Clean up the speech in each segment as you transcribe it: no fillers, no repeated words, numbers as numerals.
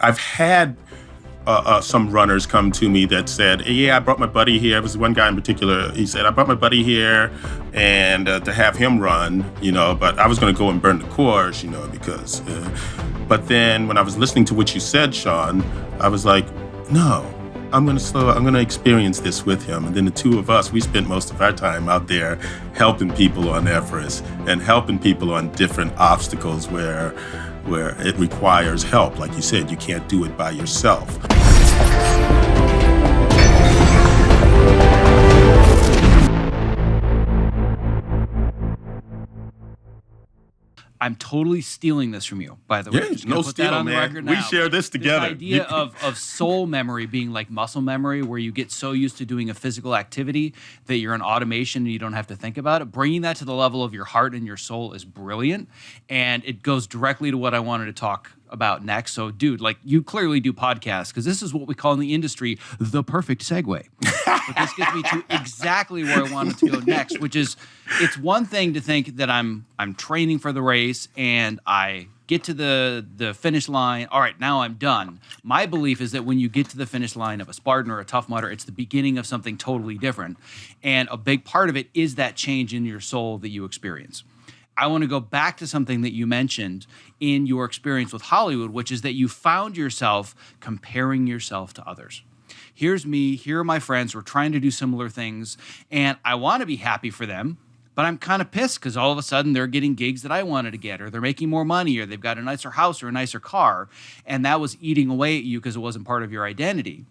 I've had some runners come to me that said, yeah, I brought my buddy here. It was one guy in particular. He said, I brought my buddy here and to have him run, but I was going to go and burn the course, because, but then when I was listening to what you said, Sean, I was like, no, I'm going to experience this with him. And then the two of us, we spent most of our time out there helping people on Everest and helping people on different obstacles where it requires help. Like you said, you can't do it by yourself. I'm totally stealing this from you, by the way. Yeah, no steal, man. We share this together. This idea of soul memory being like muscle memory, where you get so used to doing a physical activity that you're an automation and you don't have to think about it. Bringing that to the level of your heart and your soul is brilliant. And it goes directly to what I wanted to talk about next. So, dude, like, you clearly do podcasts, because this is what we call in the industry the perfect segue. But this gets me to exactly where I wanted to go next, which is, it's one thing to think that I'm training for the race and I get to the finish line. All right, now I'm done. My belief is that when you get to the finish line of a Spartan or a Tough Mudder, it's the beginning of something totally different. And a big part of it is that change in your soul that you experience. I want to go back to something that you mentioned in your experience with Hollywood, which is that you found yourself comparing yourself to others. Here's me, here are my friends, we're trying to do similar things, and I want to be happy for them, but I'm kind of pissed because all of a sudden they're getting gigs that I wanted to get, or they're making more money, or they've got a nicer house or a nicer car, and that was eating away at you because it wasn't part of your identity.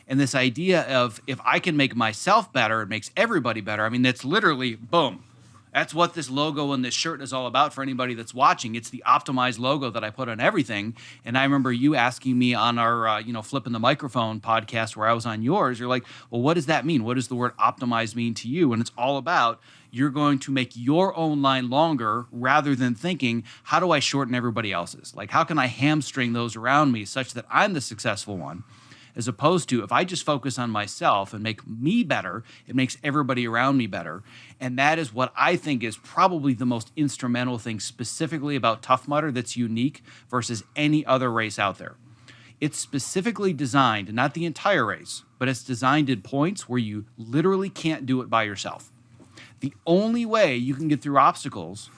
And this idea of, if I can make myself better, it makes everybody better. I mean, that's literally, boom. That's what this logo and this shirt is all about for anybody that's watching. It's the optimized logo that I put on everything. And I remember you asking me on our, Flipping the Microphone podcast where I was on yours, you're like, well, what does that mean? What does the word optimized mean to you? And it's all about, you're going to make your own line longer rather than thinking, how do I shorten everybody else's? Like, how can I hamstring those around me such that I'm the successful one? As opposed to, if I just focus on myself and make me better, it makes everybody around me better. And that is what I think is probably the most instrumental thing specifically about Tough Mudder that's unique versus any other race out there. It's specifically designed, not the entire race, but it's designed at points where you literally can't do it by yourself. The only way you can get through obstacles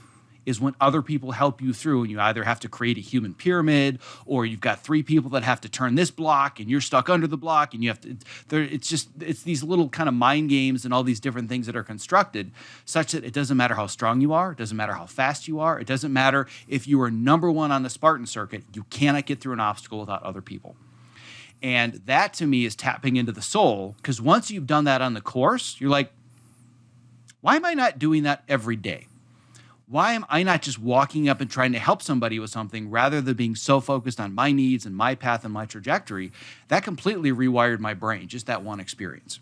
is when other people help you through, and you either have to create a human pyramid, or you've got 3 people that have to turn this block and you're stuck under the block, and you have to, it's these little kind of mind games and all these different things that are constructed such that it doesn't matter how strong you are, it doesn't matter how fast you are, it doesn't matter if you are number 1 on the Spartan circuit, you cannot get through an obstacle without other people. And that to me is tapping into the soul, because once you've done that on the course, you're like, why am I not doing that every day? Why am I not just walking up and trying to help somebody with something rather than being so focused on my needs and my path and my trajectory? That completely rewired my brain, just that one experience.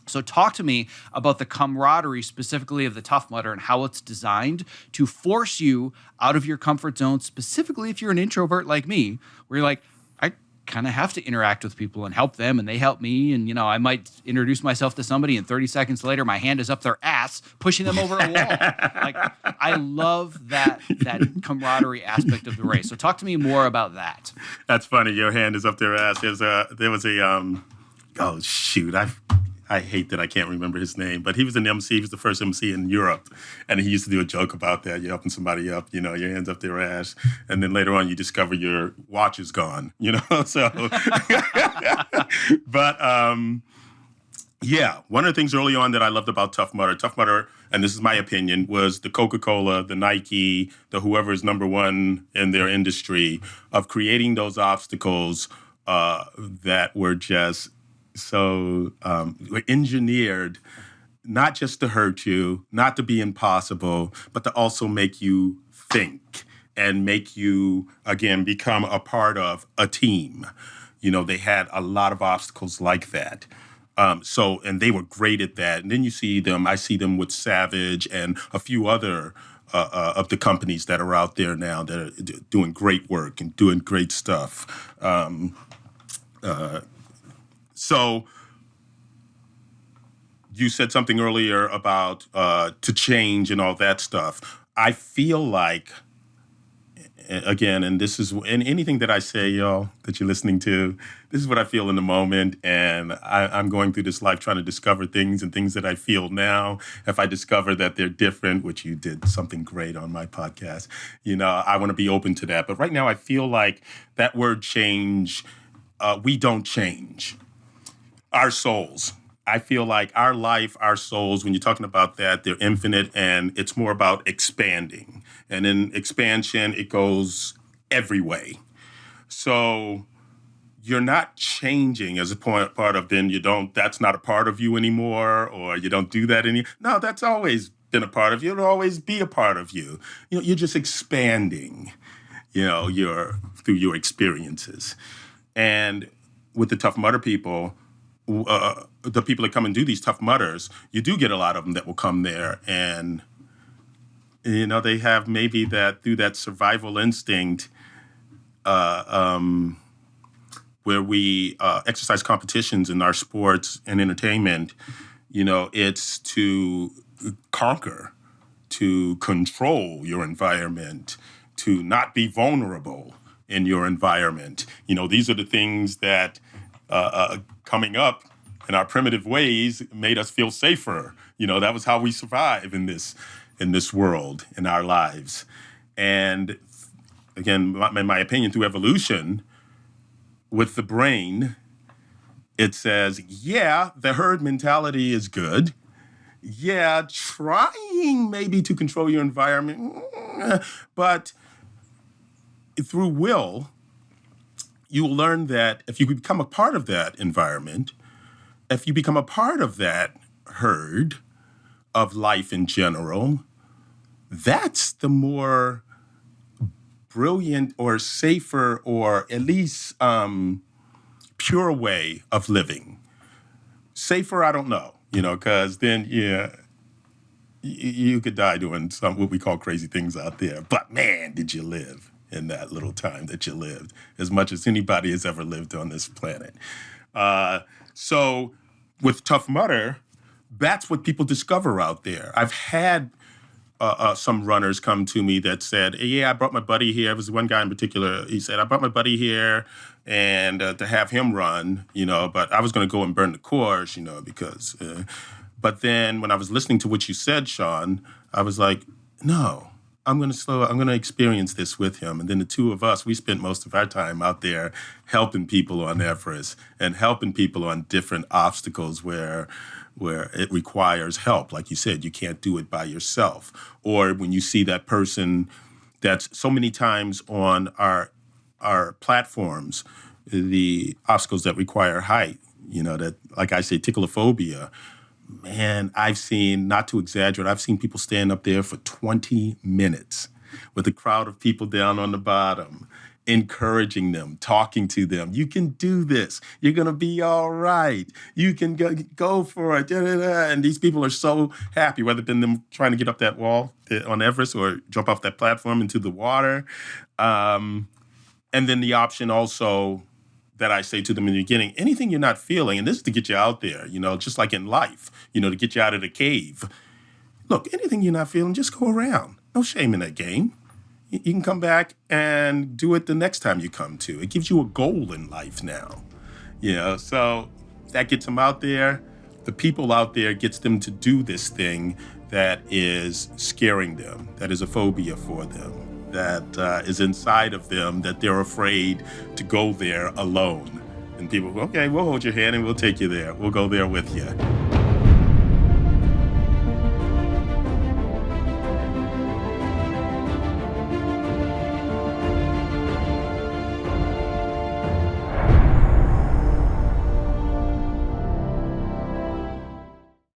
So talk to me about the camaraderie specifically of the Tough Mudder and how it's designed to force you out of your comfort zone, specifically if you're an introvert like me, where you're like, I kind of have to interact with people and help them, and they help me. And, I might introduce myself to somebody, and 30 seconds later, my hand is up their ass, pushing them over a wall. Like, I love that camaraderie aspect of the race. So talk to me more about that. That's funny. Your hand is up their ass. There was a oh shoot, I hate that I can't remember his name, but he was an MC. He was the first MC in Europe, and he used to do a joke about that. You're helping somebody up, your hand's up their ass, and then later on you discover your watch is gone, So, but yeah, one of the things early on that I loved about Tough Mudder, and this is my opinion, was the Coca-Cola, the Nike, the whoever is number 1 in their industry of creating those obstacles that were just so engineered, not just to hurt you, not to be impossible, but to also make you think and make you, again, become a part of a team. They had a lot of obstacles like that. And they were great at that. And then I see them with Savage and a few other of the companies that are out there now that are doing great work and doing great stuff. So you said something earlier about to change and all that stuff. I feel like, again, and this is, and anything that I say, y'all, that you're listening to, this is what I feel in the moment. And I'm going through this life trying to discover things and things that I feel now. If I discover that they're different, which you did something great on my podcast, I want to be open to that. But right now I feel like that word change, we don't change our souls. I feel like our life, our souls, when you're talking about that, they're infinite, and it's more about expanding. And in expansion, it goes every way. So you're not changing as a part of, then that's not a part of you anymore, or you don't do that any. No, that's always been a part of you. It'll always be a part of you. You're just expanding, through your experiences. And with the Tough Mudder people, the people that come and do these Tough Mudders, you do get a lot of them that will come there, and they have maybe that through that survival instinct, where we exercise competitions in our sports and entertainment. It's to conquer, to control your environment, to not be vulnerable in your environment. These are the things that coming up in our primitive ways made us feel safer. That was how we survive in this world, in our lives. And again, in my opinion, through evolution, with the brain, it says, yeah, the herd mentality is good. Yeah, trying maybe to control your environment, but through will, you will learn that if you become a part of that environment, if you become a part of that herd of life in general, that's the more brilliant or safer or at least pure way of living. Safer, I don't know, because then, you could die doing some what we call crazy things out there. But man, did you live in that little time that you lived, as much as anybody has ever lived on this planet. So with Tough Mudder, that's what people discover out there. I've had some runners come to me that said, yeah, I brought my buddy here. It was one guy in particular. He said, I brought my buddy here and to have him run, but I was going to go and burn the course, because, but then when I was listening to what you said, Sean, I was like, no, I'm going to experience this with him. And then the two of us, we spent most of our time out there helping people on Everest and helping people on different obstacles where it requires help. Like you said, you can't do it by yourself. Or when you see that person that's so many times on our platforms, the obstacles that require height, that, like I say, tickleophobia. Man, I've seen, not to exaggerate, I've seen people stand up there for 20 minutes with a crowd of people down on the bottom, encouraging them, talking to them. You can do this. You're going to be all right. You can go for it. And these people are so happy, whether it's been them trying to get up that wall on Everest or jump off that platform into the water. And then the option also that I say to them in the beginning, anything you're not feeling, and this is to get you out there, just like in life, to get you out of the cave. Look, anything you're not feeling, just go around. No shame in that game. You can come back and do it the next time you come to. It gives you a goal in life now. So that gets them out there. The people out there gets them to do this thing that is scaring them, that is a phobia for them, that is inside of them, that they're afraid to go there alone. And people go, okay, we'll hold your hand and we'll take you there. We'll go there with you.